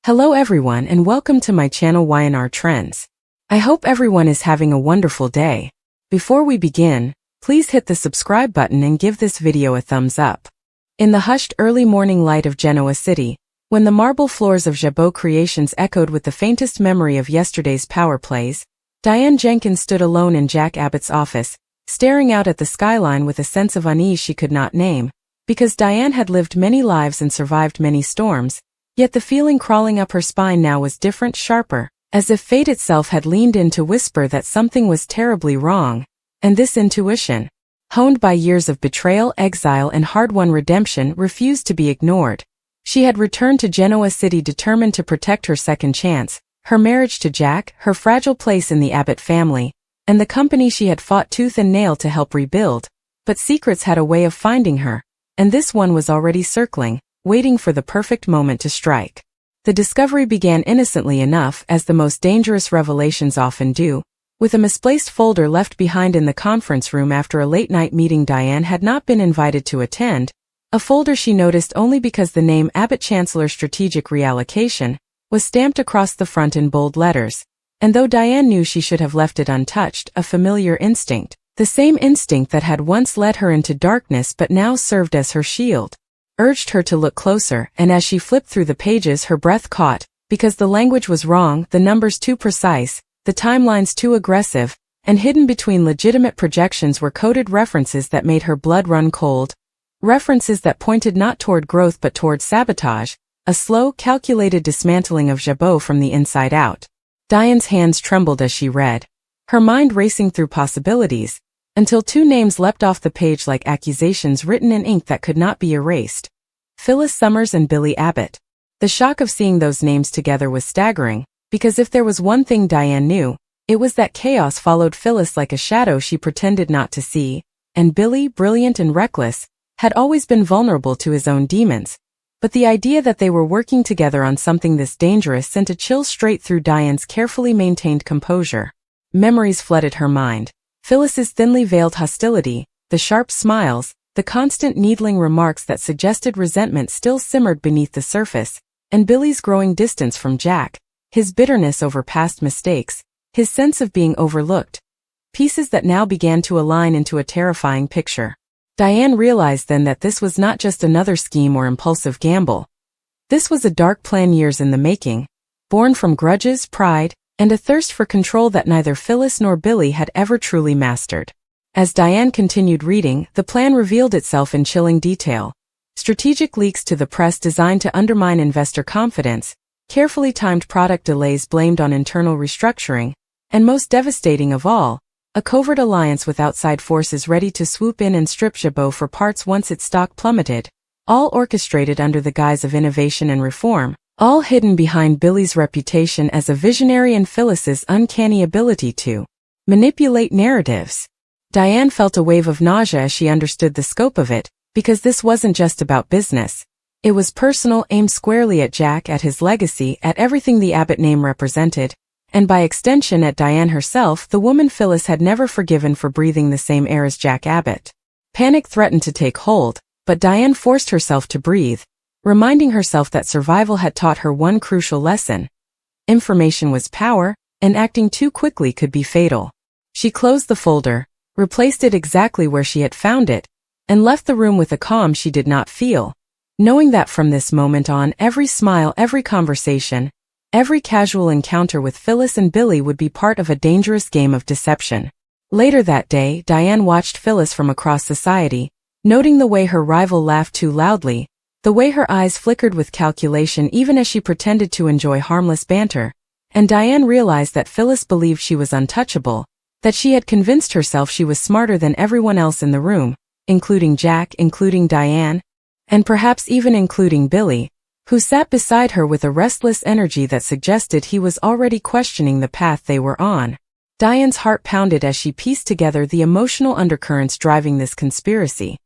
Hello everyone and welcome to my channel Y&R Trends. I hope everyone is having a wonderful day. Before we begin, please hit the subscribe button and give this video a thumbs up. In the hushed early morning light of Genoa City, when the marble floors of Jabot creations echoed with the faintest memory of yesterday's power plays, Diane Jenkins stood alone in Jack Abbott's office, staring out at the skyline with a sense of unease she could not name, because Diane had lived many lives and survived many storms. Yet the feeling crawling up her spine now was different, sharper, as if fate itself had leaned in to whisper that something was terribly wrong. And this intuition, honed by years of betrayal, exile, and hard-won redemption, refused to be ignored. She had returned to Genoa City determined to protect her second chance, her marriage to Jack, her fragile place in the Abbott family, and the company she had fought tooth and nail to help rebuild. But secrets had a way of finding her, and this one was already circling, waiting for the perfect moment to strike. The discovery began innocently enough, as the most dangerous revelations often do, with a misplaced folder left behind in the conference room after a late-night meeting Diane had not been invited to attend, a folder she noticed only because the name Abbott Chancellor Strategic Reallocation was stamped across the front in bold letters, and though Diane knew she should have left it untouched, a familiar instinct, the same instinct that had once led her into darkness but now served as her shield, urged her to look closer, and as she flipped through the pages her breath caught, because the language was wrong, the numbers too precise, the timelines too aggressive, and hidden between legitimate projections were coded references that made her blood run cold, references that pointed not toward growth but toward sabotage, a slow, calculated dismantling of Jabot from the inside out. Diane's hands trembled as she read, her mind racing through possibilities, until two names leapt off the page like accusations written in ink that could not be erased. Phyllis Summers and Billy Abbott. The shock of seeing those names together was staggering, because if there was one thing Diane knew, it was that chaos followed Phyllis like a shadow she pretended not to see, and Billy, brilliant and reckless, had always been vulnerable to his own demons. But the idea that they were working together on something this dangerous sent a chill straight through Diane's carefully maintained composure. Memories flooded her mind. Phyllis's thinly veiled hostility, the sharp smiles, the constant needling remarks that suggested resentment still simmered beneath the surface, and Billy's growing distance from Jack, his bitterness over past mistakes, his sense of being overlooked. Pieces that now began to align into a terrifying picture. Diane realized then that this was not just another scheme or impulsive gamble. This was a dark plan, years in the making, born from grudges, pride, and a thirst for control that neither Phyllis nor Billy had ever truly mastered. As Diane continued reading, the plan revealed itself in chilling detail. Strategic leaks to the press designed to undermine investor confidence, carefully timed product delays blamed on internal restructuring, and most devastating of all, a covert alliance with outside forces ready to swoop in and strip Jabot for parts once its stock plummeted, all orchestrated under the guise of innovation and reform. All hidden behind Billy's reputation as a visionary and Phyllis's uncanny ability to manipulate narratives. Diane felt a wave of nausea as she understood the scope of it, because this wasn't just about business. It was personal, aimed squarely at Jack, at his legacy, at everything the Abbott name represented, and by extension at Diane herself, the woman Phyllis had never forgiven for breathing the same air as Jack Abbott. Panic threatened to take hold, but Diane forced herself to breathe, reminding herself that survival had taught her one crucial lesson. Information was power, and acting too quickly could be fatal. She closed the folder, replaced it exactly where she had found it, and left the room with a calm she did not feel, knowing that from this moment on every smile, every conversation, every casual encounter with Phyllis and Billy would be part of a dangerous game of deception. Later that day, Diane watched Phyllis from across society, noting the way her rival laughed too loudly, the way her eyes flickered with calculation even as she pretended to enjoy harmless banter, and Diane realized that Phyllis believed she was untouchable, that she had convinced herself she was smarter than everyone else in the room, including Jack, including Diane, and perhaps even including Billy, who sat beside her with a restless energy that suggested he was already questioning the path they were on. Diane's heart pounded as she pieced together the emotional undercurrents driving this conspiracy.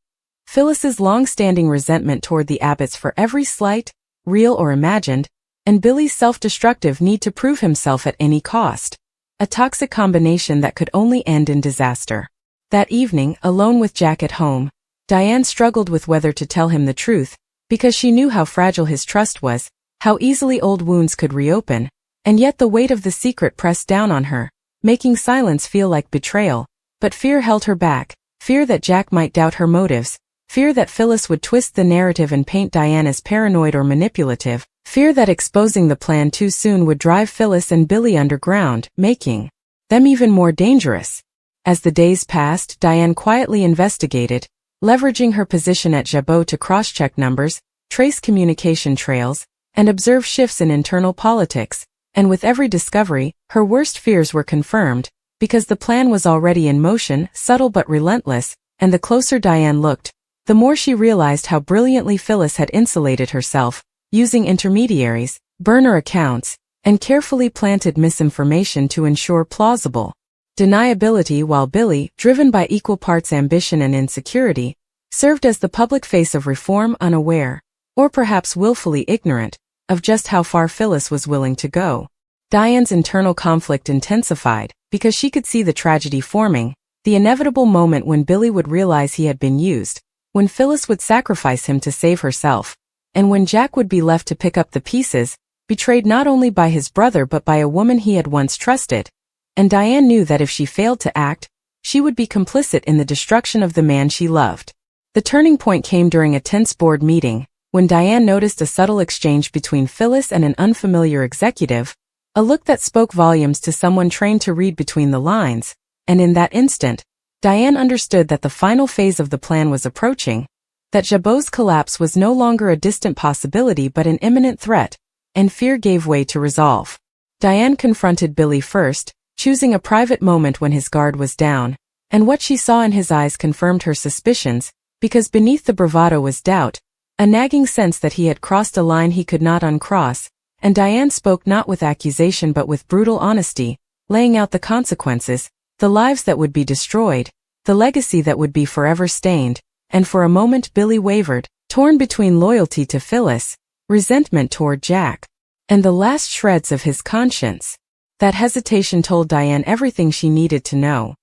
Phyllis's long-standing resentment toward the Abbotts for every slight, real or imagined, and Billy's self-destructive need to prove himself at any cost. A toxic combination that could only end in disaster. That evening, alone with Jack at home, Diane struggled with whether to tell him the truth, because she knew how fragile his trust was, how easily old wounds could reopen, and yet the weight of the secret pressed down on her, making silence feel like betrayal. But fear held her back, fear that Jack might doubt her motives, fear that Phyllis would twist the narrative and paint Diane as paranoid or manipulative, fear that exposing the plan too soon would drive Phyllis and Billy underground, making them even more dangerous. As the days passed, Diane quietly investigated, leveraging her position at Jabot to cross-check numbers, trace communication trails, and observe shifts in internal politics. And with every discovery, her worst fears were confirmed, because the plan was already in motion, subtle but relentless, and the closer Diane looked, the more she realized how brilliantly Phyllis had insulated herself, using intermediaries, burner accounts, and carefully planted misinformation to ensure plausible deniability, while Billy, driven by equal parts ambition and insecurity, served as the public face of reform, unaware, or perhaps willfully ignorant, of just how far Phyllis was willing to go. Diane's internal conflict intensified, because she could see the tragedy forming, the inevitable moment when Billy would realize he had been used, when Phyllis would sacrifice him to save herself, and when Jack would be left to pick up the pieces, betrayed not only by his brother but by a woman he had once trusted. And Diane knew that if she failed to act, she would be complicit in the destruction of the man she loved. The turning point came during a tense board meeting, when Diane noticed a subtle exchange between Phyllis and an unfamiliar executive, a look that spoke volumes to someone trained to read between the lines, and in that instant, Diane understood that the final phase of the plan was approaching, that Jabot's collapse was no longer a distant possibility but an imminent threat, and fear gave way to resolve. Diane confronted Billy first, choosing a private moment when his guard was down, and what she saw in his eyes confirmed her suspicions, because beneath the bravado was doubt, a nagging sense that he had crossed a line he could not uncross, and Diane spoke not with accusation but with brutal honesty, laying out the consequences, the lives that would be destroyed, the legacy that would be forever stained, and for a moment Billy wavered, torn between loyalty to Phyllis, resentment toward Jack, and the last shreds of his conscience. That hesitation told Diane everything she needed to know.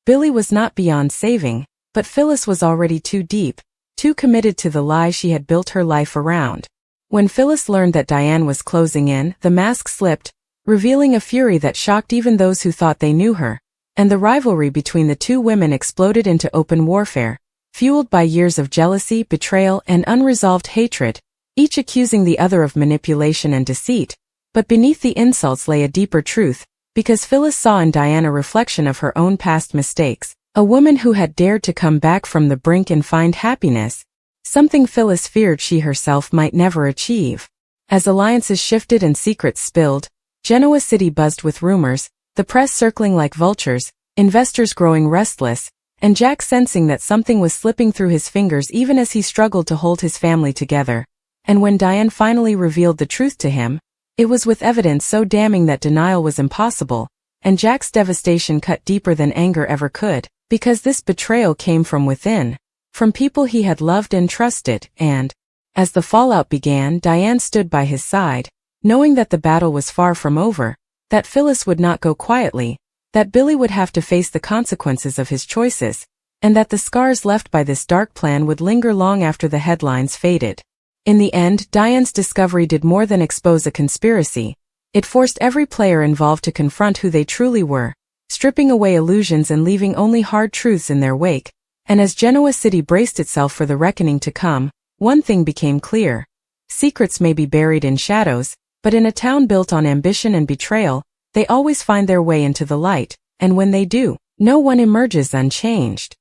Billy was not beyond saving, but Phyllis was already too deep, too committed to the lie she had built her life around. When Phyllis learned that Diane was closing in, the mask slipped, revealing a fury that shocked even those who thought they knew her, and the rivalry between the two women exploded into open warfare, fueled by years of jealousy, betrayal, and unresolved hatred, each accusing the other of manipulation and deceit. But beneath the insults lay a deeper truth, because Phyllis saw in Diane a reflection of her own past mistakes, a woman who had dared to come back from the brink and find happiness, something Phyllis feared she herself might never achieve. As alliances shifted and secrets spilled, Genoa City buzzed with rumors, the press circling like vultures, investors growing restless, and Jack sensing that something was slipping through his fingers even as he struggled to hold his family together. And when Diane finally revealed the truth to him, it was with evidence so damning that denial was impossible, and Jack's devastation cut deeper than anger ever could, because this betrayal came from within, from people he had loved and trusted, and, as the fallout began, Diane stood by his side, knowing that the battle was far from over, that Phyllis would not go quietly, that Billy would have to face the consequences of his choices, and that the scars left by this dark plan would linger long after the headlines faded. In the end, Diane's discovery did more than expose a conspiracy. It forced every player involved to confront who they truly were, stripping away illusions and leaving only hard truths in their wake. And as Genoa City braced itself for the reckoning to come, one thing became clear. Secrets may be buried in shadows, but in a town built on ambition and betrayal, they always find their way into the light, and when they do, no one emerges unchanged.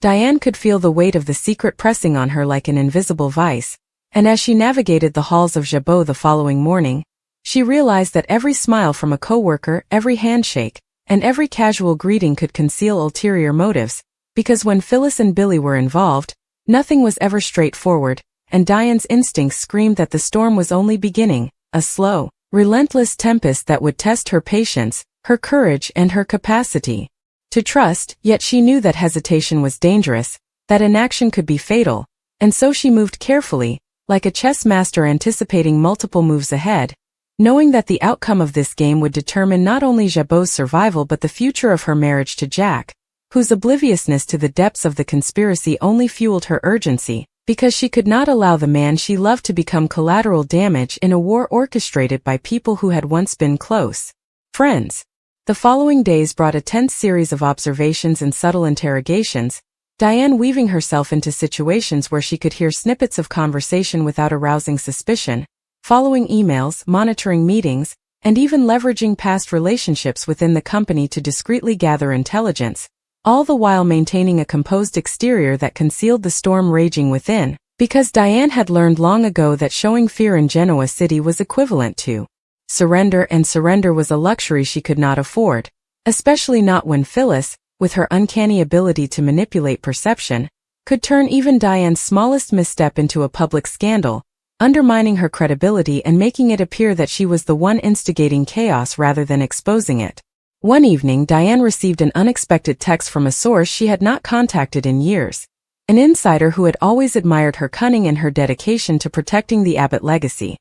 Diane could feel the weight of the secret pressing on her like an invisible vice, and as she navigated the halls of Jabot the following morning, she realized that every smile from a coworker, every handshake, and every casual greeting could conceal ulterior motives, because when Phyllis and Billy were involved, nothing was ever straightforward, and Diane's instincts screamed that the storm was only beginning, a slow, relentless tempest that would test her patience, her courage, and her capacity to trust. Yet she knew that hesitation was dangerous, that inaction could be fatal, and so she moved carefully, like a chess master anticipating multiple moves ahead, knowing that the outcome of this game would determine not only Jabot's survival but the future of her marriage to Jack, whose obliviousness to the depths of the conspiracy only fueled her urgency. because she could not allow the man she loved to become collateral damage in a war orchestrated by people who had once been close friends. The following days brought a tense series of observations and subtle interrogations, Diane weaving herself into situations where she could hear snippets of conversation without arousing suspicion, following emails, monitoring meetings, and even leveraging past relationships within the company to discreetly gather intelligence, all the while maintaining a composed exterior that concealed the storm raging within, because Diane had learned long ago that showing fear in Genoa City was equivalent to surrender, and surrender was a luxury she could not afford, especially not when Phyllis, with her uncanny ability to manipulate perception, could turn even Diane's smallest misstep into a public scandal, undermining her credibility and making it appear that she was the one instigating chaos rather than exposing it. One evening, Diane received an unexpected text from a source she had not contacted in years, an insider who had always admired her cunning and her dedication to protecting the Abbott legacy.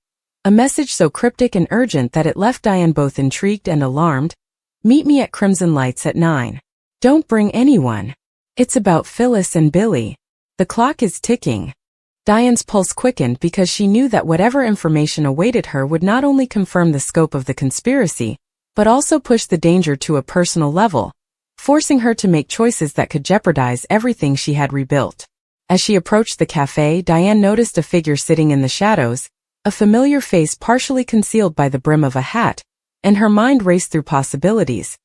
A message so cryptic and urgent that it left Diane both intrigued and alarmed. "Meet me at Crimson Lights at 9. Don't bring anyone. It's about Phyllis and Billy. The clock is ticking." Diane's pulse quickened because she knew that whatever information awaited her would not only confirm the scope of the conspiracy, but also push the danger to a personal level, forcing her to make choices that could jeopardize everything she had rebuilt. As she approached the cafe, Diane noticed a figure sitting in the shadows, a familiar face partially concealed by the brim of a hat, and her mind raced through possibilities.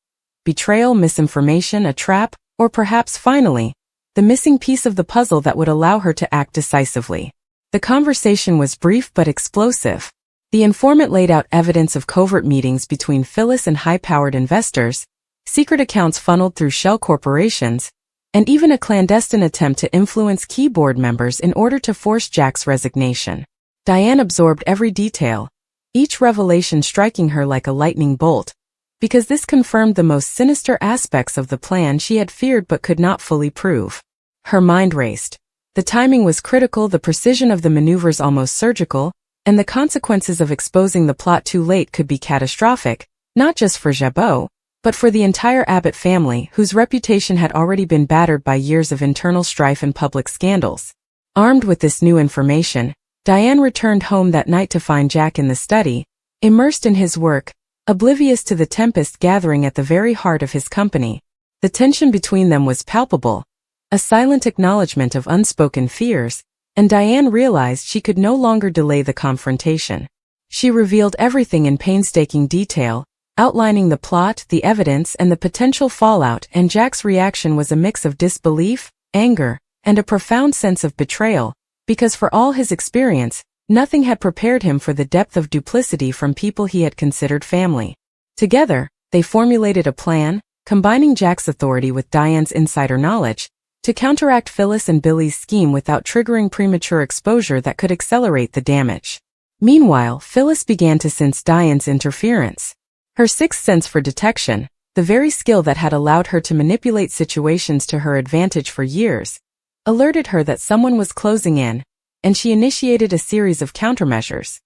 Betrayal, misinformation, a trap, or perhaps finally, the missing piece of the puzzle that would allow her to act decisively. The conversation was brief but explosive. The informant laid out evidence of covert meetings between Phyllis and high-powered investors, secret accounts funneled through shell corporations, and even a clandestine attempt to influence key board members in order to force Jack's resignation. Diane absorbed every detail, each revelation striking her like a lightning bolt, because this confirmed the most sinister aspects of the plan she had feared but could not fully prove. Her mind raced. The timing was critical, the precision of the maneuvers almost surgical, and the consequences of exposing the plot too late could be catastrophic, not just for Jabot, but for the entire Abbott family, whose reputation had already been battered by years of internal strife and public scandals. Armed with this new information, Diane returned home that night to find Jack in the study, immersed in his work, oblivious to the tempest gathering at the very heart of his company. The tension between them was palpable, a silent acknowledgement of unspoken fears, and Diane realized she could no longer delay the confrontation. She revealed everything in painstaking detail, outlining the plot, the evidence, and the potential fallout, and Jack's reaction was a mix of disbelief, anger, and a profound sense of betrayal, because for all his experience, nothing had prepared him for the depth of duplicity from people he had considered family. Together, they formulated a plan, combining Jack's authority with Diane's insider knowledge, to counteract Phyllis and Billy's scheme without triggering premature exposure that could accelerate the damage. Meanwhile, Phyllis began to sense Diane's interference. Her sixth sense for detection, the very skill that had allowed her to manipulate situations to her advantage for years, alerted her that someone was closing in, and she initiated a series of countermeasures,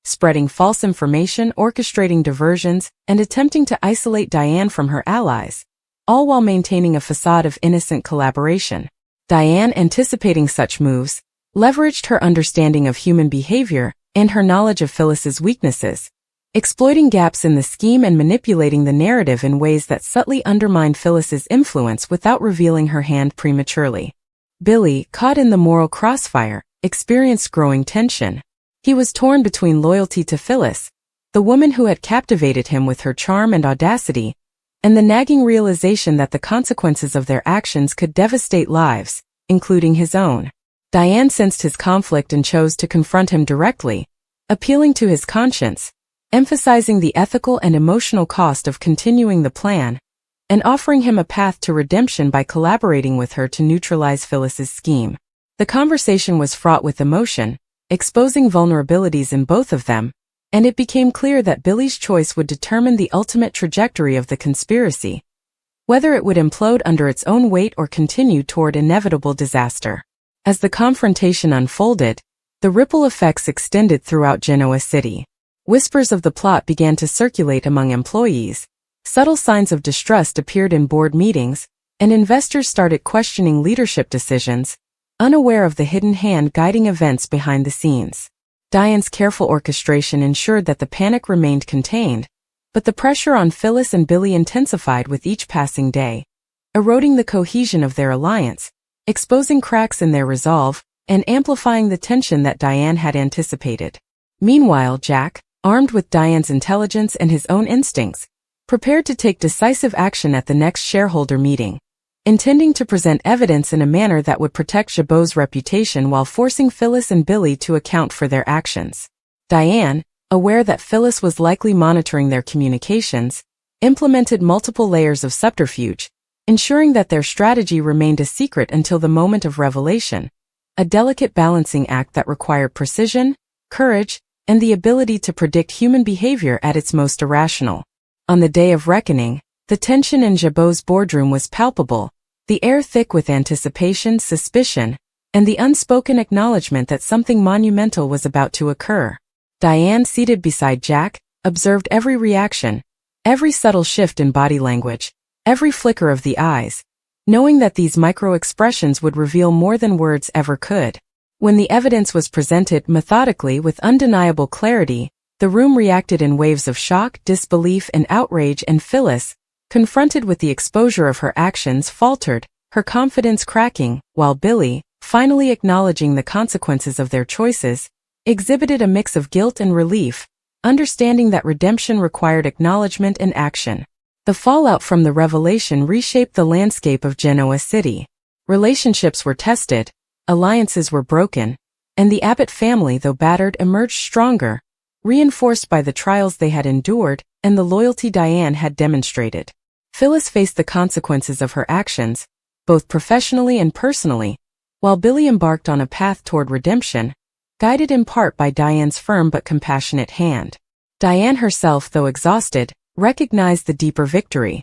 spreading false information, orchestrating diversions, and attempting to isolate Diane from her allies, all while maintaining a facade of innocent collaboration. Diane, anticipating such moves, leveraged her understanding of human behavior and her knowledge of Phyllis's weaknesses, exploiting gaps in the scheme and manipulating the narrative in ways that subtly undermined Phyllis's influence without revealing her hand prematurely. Billy, caught in the moral crossfire, experienced growing tension. He was torn between loyalty to Phyllis, the woman who had captivated him with her charm and audacity, and the nagging realization that the consequences of their actions could devastate lives, including his own. Diane sensed his conflict and chose to confront him directly, appealing to his conscience, emphasizing the ethical and emotional cost of continuing the plan, and offering him a path to redemption by collaborating with her to neutralize Phyllis's scheme. The conversation was fraught with emotion, exposing vulnerabilities in both of them, and it became clear that Billy's choice would determine the ultimate trajectory of the conspiracy, whether it would implode under its own weight or continue toward inevitable disaster. As the confrontation unfolded, the ripple effects extended throughout Genoa City. Whispers of the plot began to circulate among employees, subtle signs of distrust appeared in board meetings, and investors started questioning leadership decisions, unaware of the hidden hand guiding events behind the scenes. Diane's careful orchestration ensured that the panic remained contained, but the pressure on Phyllis and Billy intensified with each passing day, eroding the cohesion of their alliance, exposing cracks in their resolve, and amplifying the tension that Diane had anticipated. Meanwhile, Jack, armed with Diane's intelligence and his own instincts, prepared to take decisive action at the next shareholder meeting, intending to present evidence in a manner that would protect Jabot's reputation while forcing Phyllis and Billy to account for their actions. Diane, aware that Phyllis was likely monitoring their communications, implemented multiple layers of subterfuge, ensuring that their strategy remained a secret until the moment of revelation, a delicate balancing act that required precision, courage, and the ability to predict human behavior at its most irrational. On the day of reckoning, the tension in Jabot's boardroom was palpable, the air thick with anticipation, suspicion, and the unspoken acknowledgement that something monumental was about to occur. Diane, seated beside Jack, observed every reaction, every subtle shift in body language, every flicker of the eyes, knowing that these micro-expressions would reveal more than words ever could. When the evidence was presented methodically with undeniable clarity, the room reacted in waves of shock, disbelief, and outrage, and Phyllis, confronted with the exposure of her actions, faltered, her confidence cracking, while Billy, finally acknowledging the consequences of their choices, exhibited a mix of guilt and relief, understanding that redemption required acknowledgement and action. The fallout from the revelation reshaped the landscape of Genoa City. Relationships were tested, alliances were broken, and the Abbott family, though battered, emerged stronger, reinforced by the trials they had endured and the loyalty Diane had demonstrated. Phyllis faced the consequences of her actions, both professionally and personally, while Billy embarked on a path toward redemption, guided in part by Diane's firm but compassionate hand. Diane herself, though exhausted, recognized the deeper victory: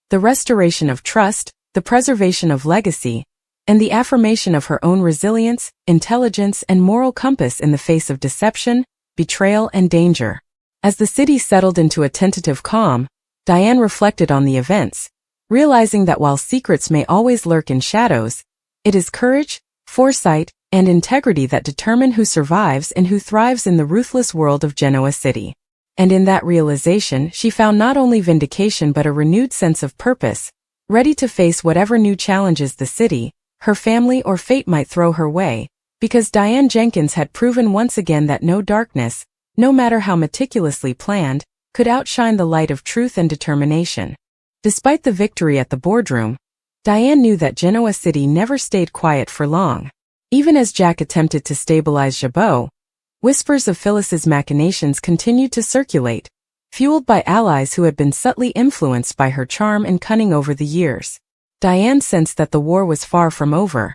the restoration of trust, the preservation of legacy, and the affirmation of her own resilience, intelligence, and moral compass in the face of deception, betrayal, and danger. As the city settled into a tentative calm, Diane reflected on the events, realizing that while secrets may always lurk in shadows, it is courage, foresight, and integrity that determine who survives and who thrives in the ruthless world of Genoa City. And in that realization, she found not only vindication but a renewed sense of purpose, ready to face whatever new challenges the city, her family, or fate might throw her way, because Diane Jenkins had proven once again that no darkness, no matter how meticulously planned, could outshine the light of truth and determination. Despite the victory at the boardroom, Diane knew that Genoa City never stayed quiet for long. Even as Jack attempted to stabilize Jabot, whispers of Phyllis's machinations continued to circulate, fueled by allies who had been subtly influenced by her charm and cunning over the years. Diane sensed that the war was far from over.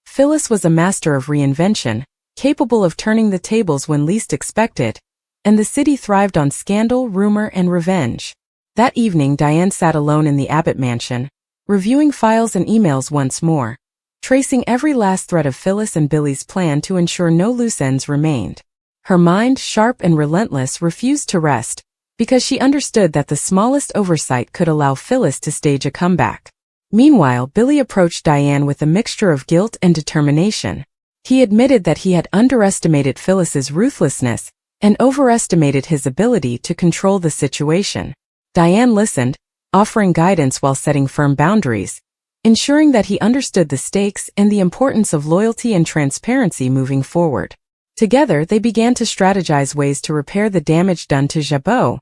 Phyllis was a master of reinvention, capable of turning the tables when least expected, and the city thrived on scandal, rumor, and revenge. That evening, Diane sat alone in the Abbott mansion, reviewing files and emails once more, tracing every last thread of Phyllis and Billy's plan to ensure no loose ends remained. Her mind, sharp and relentless, refused to rest, because she understood that the smallest oversight could allow Phyllis to stage a comeback. Meanwhile, Billy approached Diane with a mixture of guilt and determination. He admitted that he had underestimated Phyllis's ruthlessness and overestimated his ability to control the situation. Diane listened, offering guidance while setting firm boundaries, ensuring that he understood the stakes and the importance of loyalty and transparency moving forward. Together, they began to strategize ways to repair the damage done to Jabot,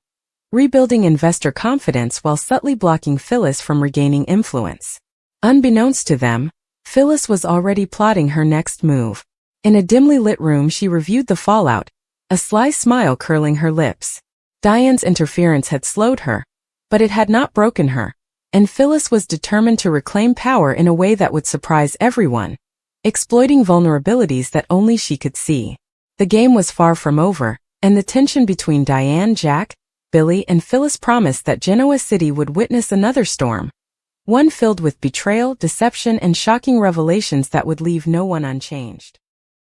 rebuilding investor confidence while subtly blocking Phyllis from regaining influence. Unbeknownst to them, Phyllis was already plotting her next move. In a dimly lit room, she reviewed the fallout, a sly smile curling her lips. Diane's interference had slowed her, but it had not broken her, and Phyllis was determined to reclaim power in a way that would surprise everyone, exploiting vulnerabilities that only she could see. The game was far from over, and the tension between Diane, Jack, Billy, and Phyllis promised that Genoa City would witness another storm, one filled with betrayal, deception, and shocking revelations that would leave no one unchanged.